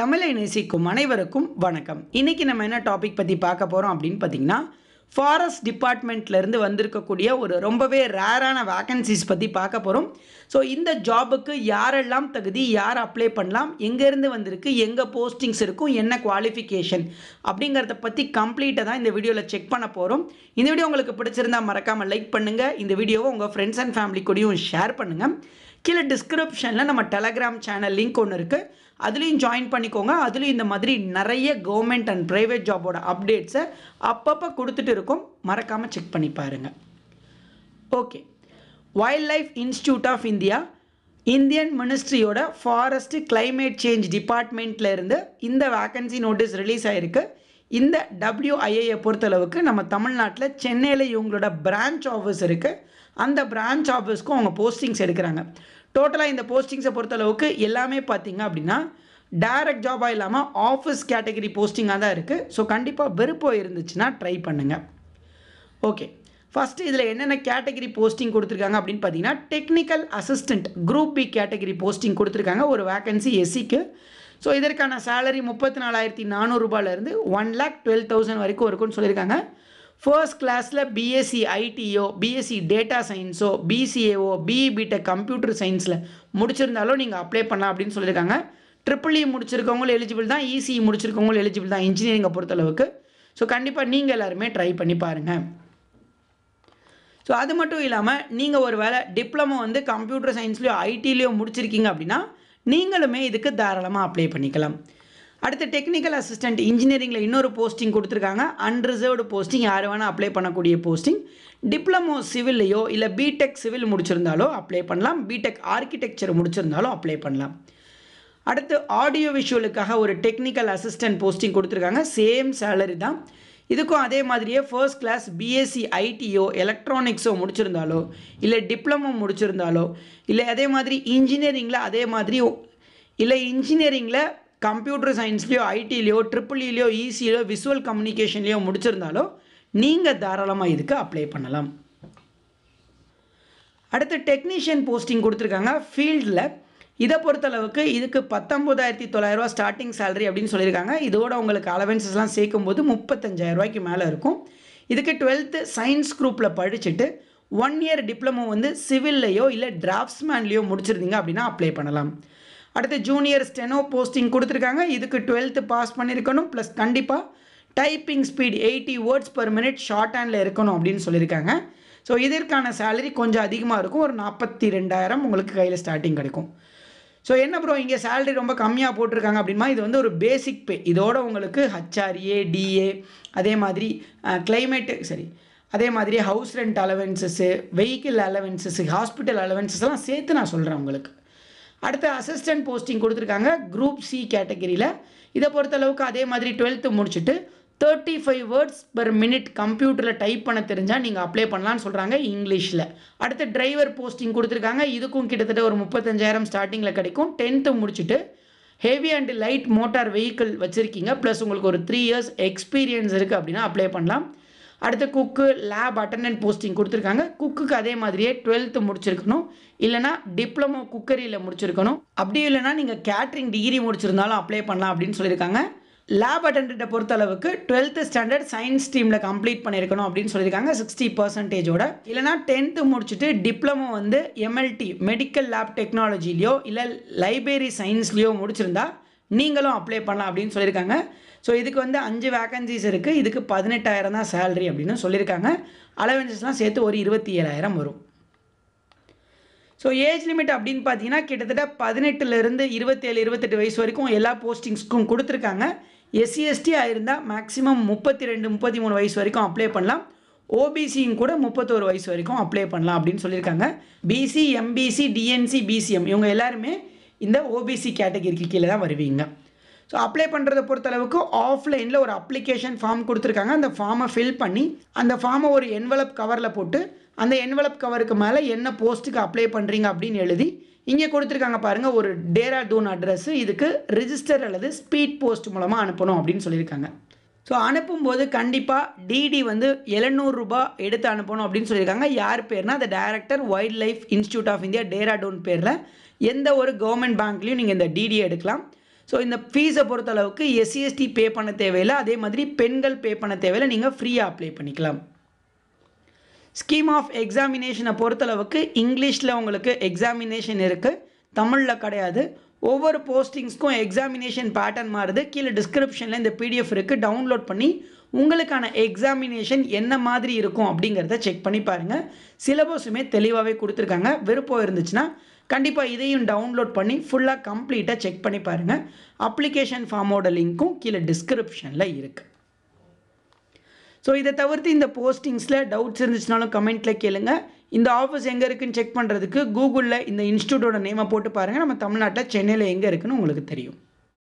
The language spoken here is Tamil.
தமிழை நேசிக்கும் அனைவருக்கும் வணக்கம். இன்னைக்கு நம்ம என்ன டாபிக் பற்றி பார்க்க போகிறோம் அப்படின்னு பார்த்தீங்கன்னா, ஃபாரஸ்ட் டிபார்ட்மெண்ட்லேருந்து வந்திருக்கக்கூடிய ஒரு ரொம்பவே ரேரான வேக்கன்சிஸ் பற்றி பார்க்க போகிறோம். ஸோ இந்த ஜாபுக்கு யாரெல்லாம் தகுதி, யார் அப்ளை பண்ணலாம், எங்கேருந்து வந்திருக்கு, எங்கே போஸ்டிங்ஸ் இருக்கும், என்ன குவாலிஃபிகேஷன் அப்படிங்கிறத பற்றி கம்ப்ளீட்டாக தான் இந்த வீடியோவில் செக் பண்ண போகிறோம். இந்த வீடியோ உங்களுக்கு பிடிச்சிருந்தால் மறக்காமல் லைக் பண்ணுங்கள். இந்த வீடியோவை உங்கள் ஃப்ரெண்ட்ஸ் அண்ட் ஃபேமிலி கூடயும் ஷேர் பண்ணுங்கள். கீழே டிஸ்கிரிப்ஷனில் நம்ம டெலகிராம் சேனல் லிங்க் ஒன்று இருக்குது, அதுலேயும் ஜாயின் பண்ணிக்கோங்க. அதுலேயும் இந்த மாதிரி நிறைய கவர்மெண்ட் அண்ட் ப்ரைவேட் ஜாபோட அப்டேட்ஸை அப்பப்போ கொடுத்துட்டு இருக்கோம், மறக்காமல் செக் பண்ணி பாருங்கள். Okay, wild life institute of India, Indian மினிஸ்ட்ரியோட ஃபாரஸ்ட் கிளைமேட் சேஞ்ச் டிபார்ட்மெண்ட்லேருந்து இந்த வேக்கன்சி நோட்டீஸ் ரிலீஸ் ஆகிருக்கு. இந்த WIA பொறுத்தளவுக்கு நம்ம தமிழ்நாட்டில் சென்னையில் இவங்களோட பிரான்ச் ஆஃபீஸ் இருக்குது. அந்த பிரான்ச் ஆஃபீஸ்க்கும் அவங்க போஸ்டிங்ஸ் எடுக்கிறாங்க. டோட்டலாக இந்த போஸ்டிங்ஸை பொறுத்தளவுக்கு எல்லாமே பார்த்தீங்க அப்படின்னா டைரக்ட் ஜாபாக இல்லாமல் ஆஃபீஸ் கேட்டகரி போஸ்டிங்காக தான் இருக்குது. ஸோ கண்டிப்பாக விருப்பம் இருந்துச்சுன்னா ட்ரை பண்ணுங்கள். ஓகே, ஃபஸ்ட்டு இதில் என்னென்ன கேட்டகரி போஸ்டிங் கொடுத்துருக்காங்க அப்படின்னு பார்த்தீங்கன்னா, technical assistant group B category posting கொடுத்துருக்காங்க, ஒரு வேக்கன்சி எஸ்சிக்கு. ஸோ இதற்கான சேலரி 34,400 ரூபாயிலேருந்து 1,12,000 வரைக்கும் இருக்குன்னு சொல்லியிருக்காங்க. ஃபர்ஸ்ட் கிளாஸில் பிஎஸ்சி ஐடியோ, பிஎஸ்சி டேட்டா சயின்ஸோ, பிசிஏஓ, பிஇபிடெக் கம்ப்யூட்டர் சயின்ஸில் முடிச்சிருந்தாலும் நீங்கள் அப்ளை பண்ணலாம் அப்படின்னு சொல்லியிருக்காங்க. EEE முடிச்சிருக்கவங்களும் எலிஜிபிள் தான், இசிஇ முடிச்சிருக்கவங்களும் எலிஜிபிள் தான் இன்ஜினியரிங்கை பொறுத்தளவுக்கு. ஸோ கண்டிப்பாக நீங்கள் எல்லாருமே ட்ரை பண்ணி பாருங்கள். ஸோ அது மட்டும் இல்லாமல் நீங்கள் ஒரு வேளை டிப்ளமோ வந்து கம்ப்யூட்டர் சயின்ஸ்லையோ ஐடிலையோ முடிச்சிருக்கீங்க அப்படின்னா நீங்களுமே இதுக்கு தாராளமாக அப்ளை பண்ணிக்கலாம். அடுத்து டெக்னிக்கல் அசிஸ்டண்ட் இன்ஜினியரிங்கில் இன்னொரு போஸ்டிங் கொடுத்துருக்காங்க, அன்ரிசர்வ்டு போஸ்டிங், யார் வேணால் அப்ளை பண்ணக்கூடிய போஸ்டிங். டிப்ளமோ சிவில்லையோ இல்லை பிடெக் சிவில் முடிச்சிருந்தாலோ அப்ளை பண்ணலாம், பிடெக் ஆர்கிடெக்சர் முடிச்சிருந்தாலும் அப்ளை பண்ணலாம். அடுத்து ஆடியோ விஷுவலுக்காக ஒரு டெக்னிக்கல் அசிஸ்டன்ட் போஸ்டிங் கொடுத்துருக்காங்க, சேம் சேலரி தான். இதுக்கும் அதே மாதிரியே ஃபர்ஸ்ட் கிளாஸ் பிஎஸ்சி ஐடியோ எலக்ட்ரானிக்ஸோ முடிச்சிருந்தாலோ இல்லை டிப்ளமோ முடிச்சிருந்தாலோ இல்லை அதே மாதிரி இன்ஜினியரிங்கில் அதே மாதிரி இல்லை இன்ஜினியரிங்கில் கம்ப்யூட்டர் சயின்ஸ்லையோ ஐடிலையோ EEEலையோ இசிலையோ விஷுவல் கம்யூனிகேஷன்லையோ முடிச்சிருந்தாலோ நீங்கள் தாராளமாக இதுக்கு அப்ளை பண்ணலாம். அடுத்து டெக்னீஷியன் போஸ்டிங் கொடுத்துருக்காங்க ஃபீல்டில். இதை பொறுத்தளவுக்கு இதுக்கு 19,900 ரூபா ஸ்டார்டிங் சேலரி அப்படின்னு சொல்லியிருக்காங்க. இதோட உங்களுக்கு அலவன்சஸ்லாம் சேர்க்கும்போது 35,000 ரூபாய்க்கு மேலே இருக்கும். இதுக்கு 12th சயின்ஸ் குரூப்பில் படிச்சுட்டு 1 இயர் டிப்ளமோ வந்து சிவில்லையோ இல்லை டிராஃப்ட்ஸ்மேன்லையோ முடிச்சிருந்தீங்க அப்படின்னா அப்ளை பண்ணலாம். அடுத்து ஜூனியர் ஸ்டெனோ போஸ்டிங் கொடுத்துருக்காங்க. இதுக்கு 12th பாஸ் பண்ணியிருக்கணும், ப்ளஸ் கண்டிப்பாக typing speed 80 words per minute short handle இருக்கணும் அப்படின்னு சொல்லியிருக்காங்க. ஸோ இதற்கான சேலரி கொஞ்சம் அதிகமாக இருக்கும், ஒரு 42,000 உங்களுக்கு கையில் ஸ்டார்டிங் கிடைக்கும். ஸோ என்ன ப்ரோ இங்கே சேலரி ரொம்ப கம்மியாக போட்டிருக்காங்க அப்படின்னா, இது வந்து ஒரு பேசிக் பே. இதோட உங்களுக்கு HRA, DA, அதே மாதிரி அதே மாதிரி ஹவுஸ் ரெண்ட் அலவன்சஸ்ஸு, வெஹிக்கிள் அலவன்சஸ்ஸு, ஹாஸ்பிட்டல் அலவன்சஸ்லாம் சேர்த்து நான் சொல்கிறேன் உங்களுக்கு. அடுத்து அசிஸ்டன்ட் போஸ்டிங் கொடுத்துருக்காங்க குரூப் சி கேட்டகரியில். இதை பொறுத்தளவுக்கு அதே மாதிரி 12th முடிச்சுட்டு 35 வேர்ட்ஸ் per minute கம்ப்யூட்டரில் டைப் பண்ண தெரிஞ்சால் நீங்கள் அப்ளை பண்ணலான்னு சொல்கிறாங்க இங்கிலீஷில். அடுத்து டிரைவர் போஸ்டிங் கொடுத்துருக்காங்க. இதுக்கும் கிட்டத்தட்ட ஒரு 35,000 ஸ்டார்டிங்கில் கிடைக்கும். 10th முடிச்சுட்டு heavy and light motor vehicle வச்சுருக்கீங்க, ப்ளஸ் உங்களுக்கு ஒரு 3 years எக்ஸ்பீரியன்ஸ் இருக்குது அப்படின்னா அப்ளை பண்ணலாம். அடுத்து குக்கு லேப் அட்டண்டன்ட் போஸ்டிங் கொடுத்துருக்காங்க. குக்குக்கு அதே மாதிரியே 12th முடிச்சிருக்கணும், இல்லைனா டிப்ளமோ குக்கரியில் முடிச்சிருக்கணும். அப்படி இல்லைனா நீங்கள் கேட்ரிங் டிகிரி முடிச்சிருந்தாலும் அப்ளை பண்ணலாம் அப்படின்னு சொல்லியிருக்காங்க. லேப் அட்டண்டண்ட்டை பொறுத்தளவுக்கு 12th ஸ்டாண்டர்ட் சயின்ஸ் ஸ்ட்ரீமில் கம்ப்ளீட் பண்ணியிருக்கணும் அப்படின்னு சொல்லியிருக்காங்க 60%. இல்லைனா 10th முடிச்சுட்டு டிப்ளமோ வந்து MLT மெடிக்கல் லேப் டெக்னாலஜிலையோ இல்லை லைப்ரரி சயின்ஸ்லையோ முடிச்சிருந்தா நீங்களும் அப்ளை பண்ணலாம் அப்படின்னு சொல்லியிருக்காங்க. ஸோ இதுக்கு வந்து 5 வேக்கன்சிஸ் இருக்குது. இதுக்கு 18,000 தான் சேலரி அப்படின்னு சொல்லியிருக்காங்க. அலவன்சஸ்லாம் சேர்த்து ஒரு 27,000 வரும். ஸோ ஏஜ் லிமிட் அப்படின்னு பார்த்தீங்கன்னா கிட்டத்தட்ட 18லேருந்து 27, 28 வயசு வரைக்கும் எல்லா போஸ்டிங்ஸ்க்கும் கொடுத்துருக்காங்க. SC/ST ஆயிருந்தால் மேக்ஸிமம் 32, 33 வயசு வரைக்கும் அப்ளை பண்ணலாம். OBCயும் கூட 31 வயசு வரைக்கும் அப்ளை பண்ணலாம் அப்படின்னு சொல்லியிருக்காங்க. BC, MBC, DNC, BCM இவங்க எல்லாருமே இந்த OBC கேட்டகரிக்கு கீழே தான் வருவீங்க. ஸோ அப்ளை பண்ணுறதை பொறுத்தளவுக்கு ஆஃப்லைனில் ஒரு அப்ளிகேஷன் ஃபார்ம் கொடுத்துருக்காங்க. அந்த ஃபார்மை ஃபில் பண்ணி அந்த ஃபார்மை ஒரு என்வலப் கவரில் போட்டு அந்த என்வலப் கவருக்கு மேலே என்ன போஸ்ட்டுக்கு அப்ளை பண்ணுறீங்க அப்படின்னு எழுதி இங்கே கொடுத்துருக்காங்க பாருங்கள், ஒரு டேராடூன் அட்ரஸ்ஸு. இதுக்கு ரிஜிஸ்டர் அல்லது ஸ்பீட் போஸ்ட் மூலமாக அனுப்பணும் அப்படின்னு சொல்லியிருக்காங்க. ஸோ அனுப்பும்போது கண்டிப்பாக டிடி வந்து 700 ரூபா எடுத்து அனுப்பணும் அப்படின்னு சொல்லியிருக்காங்க. யார் பேர்னா அந்த director wild life institute of India Dehradun பேரில் எந்த ஒரு கவர்மெண்ட் பேங்க்லேயும் நீங்கள் இந்த டிடியை எடுக்கலாம். ஸோ இந்த ஃபீஸை பொறுத்தளவுக்கு எஸ்சி எஸ்டி பே பண்ண தேவையில்லை, அதே மாதிரி பெண்கள் பே பண்ண தேவையில்லை, நீங்கள் ஃப்ரீயாக அப்ளை பண்ணிக்கலாம். ஸ்கீம் ஆஃப் எக்ஸாமினேஷனை பொறுத்தளவுக்கு இங்கிலீஷில் உங்களுக்கு எக்ஸாமினேஷன் இருக்குது, தமிழில் கிடையாது. ஒவ்வொரு போஸ்டிங்ஸ்க்கும் எக்ஸாமினேஷன் பேட்டர்ன் மாறுது. கீழே டிஸ்கிரிப்ஷனில் இந்த பிடிஎஃப் இருக்குது, டவுன்லோட் பண்ணி உங்களுக்கான எக்ஸாமினேஷன் என்ன மாதிரி இருக்கும் அப்படிங்கிறத செக் பண்ணி பாருங்கள். சிலபஸுமே தெளிவாகவே கொடுத்துருக்காங்க. விருப்பம் இருந்துச்சுன்னா கண்டிப்பாக இதையும் டவுன்லோட் பண்ணி ஃபுல்லாக கம்ப்ளீட்டாக செக் பண்ணி பாருங்கள். அப்ளிகேஷன் ஃபார்மோட லிங்க்கும் கீழே டிஸ்கிரிப்ஷனில் இருக்குது. ஸோ இதை தவிர்த்து இந்த போஸ்டிங்ஸில் டவுட்ஸ் இருந்துச்சுனாலும் கமெண்ட்டில் கேளுங்க. இந்த ஆஃபீஸ் எங்கே இருக்குதுன்னு செக் பண்ணுறதுக்கு கூகுளில் இந்த இன்ஸ்டியூட்டோட நேமை போட்டு பாருங்கள். நம்ம தமிழ்நாட்டில் சென்னையில் எங்கே இருக்குதுன்னு உங்களுக்கு தெரியும்.